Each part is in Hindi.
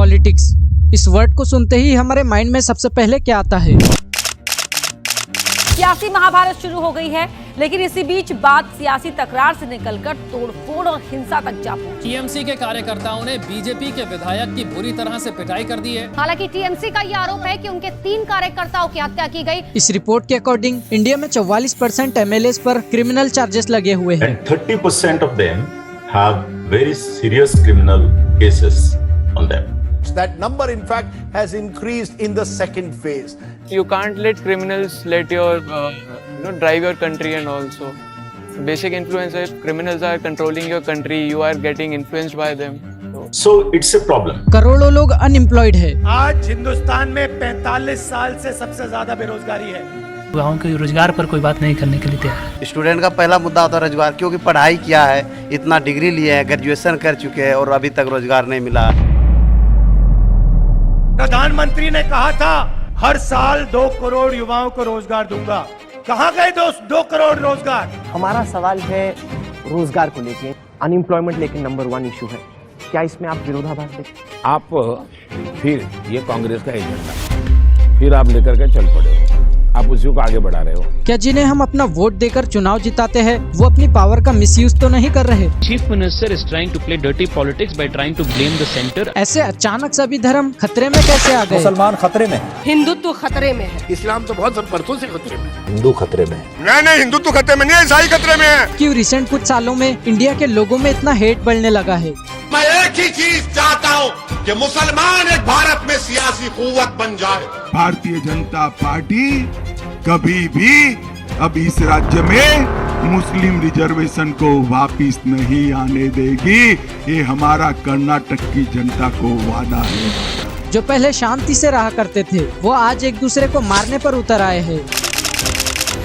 पॉलिटिक्स, इस वर्ड को सुनते ही हमारे माइंड में सबसे पहले क्या आता है? सियासी महाभारत शुरू हो गई है, लेकिन इसी बीच बात सियासी तकरार से निकलकर तोड़फोड़ और हिंसा तक जा पहुंची। टीएमसी के कार्यकर्ताओं ने बीजेपी के विधायक की बुरी तरह से पिटाई कर दी है। हालांकि टीएमसी का ये आरोप है कि उनके 3 कार्यकर्ताओं की हत्या की गई। इस रिपोर्ट के अकॉर्डिंग इंडिया में 44% MLAs पर क्रिमिनल चार्जेस लगे हुए हैं। 30% of them have very serious criminal cases on them. That number, in fact, has increased in the second phase. You can't let criminals let your drive your country, and also basic influence is criminals are controlling your country. You are getting influenced by them. So it's a problem. करोड़ों लोग अनएम्प्लॉयड है। आज हिंदुस्तान में 45 साल से सबसे ज्यादा बेरोजगारी है। युवाओं के रोजगार पर कोई बात नहीं करने के लिए तैयार। स्टूडेंट का पहला मुद्दा होता है रोजगार, क्योंकि पढ़ाई किया है, इतना डिग्री लिए है, ग्रेजुएशन कर चुके हैं और अभी तक रोजगार नहीं मिला। प्रधानमंत्री ने कहा था हर साल 2 करोड़ युवाओं को रोजगार दूंगा। कहाँ गए 2 करोड़ रोजगार? हमारा सवाल है रोजगार को लेके, अनएम्प्लॉयमेंट लेकिन नंबर 1 इशू है। क्या इसमें आप विरोधाभास देखते? आप फिर ये कांग्रेस का एजेंडा फिर आप लेकर के चल पड़े हो, आप उसी को आगे बढ़ा रहे हो। क्या जिन्हें हम अपना वोट देकर चुनाव जिताते हैं वो अपनी पावर का मिसयूज तो नहीं कर रहे? Chief minister is trying to play dirty politics by trying to blame the centre. ऐसे अचानक सभी धर्म खतरे में कैसे आ गए? मुसलमान खतरे में, हिंदुत्व खतरे में है। इस्लाम तो बहुत बरसों से खतरे में। हिंदू खतरे में। नहीं, हिंदुत्व खतरे में नहीं, ईसाई खतरे में है। क्यों रिसेंट कुछ सालों में इंडिया के लोगों में इतना हेट बढ़ने लगा है? मैं एक ही चीज चाहता हूँ कि मुसलमान एक भारत में सियासी कुव्वत बन जाए। भारतीय जनता पार्टी कभी भी अब इस राज्य में मुस्लिम रिजर्वेशन को वापिस नहीं आने देगी। ये हमारा कर्नाटक की जनता को वादा है। जो पहले शांति से रहा करते थे वो आज एक दूसरे को मारने पर उतर आए हैं।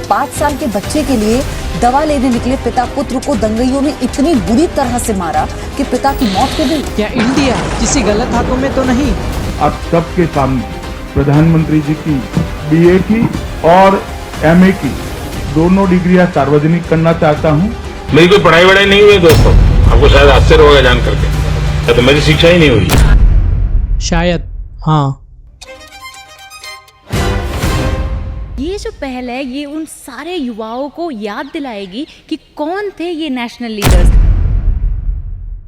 5 साल के बच्चे के लिए दवा लेने निकले पिता पुत्र को दंगइयों ने इतनी बुरी तरह से मारा कि पिता की मौत हो गई। क्या इंडिया किसी गलत हाथों में तो नहीं? अब सबके सामने प्रधानमंत्री जी की BA की और MA की दोनों डिग्रियां सार्वजनिक करना चाहता हूं। मेरी कोई पढ़ाई वढ़ाई नहीं हुई दोस्तों, आपको शायद आश्चर्य होगा जान करके, तो मेरी शिक्षा ही नहीं हुई। शायद हाँ। ये जो पहल है ये उन सारे युवाओं को याद दिलाएगी कि कौन थे ये नेशनल लीडर्स।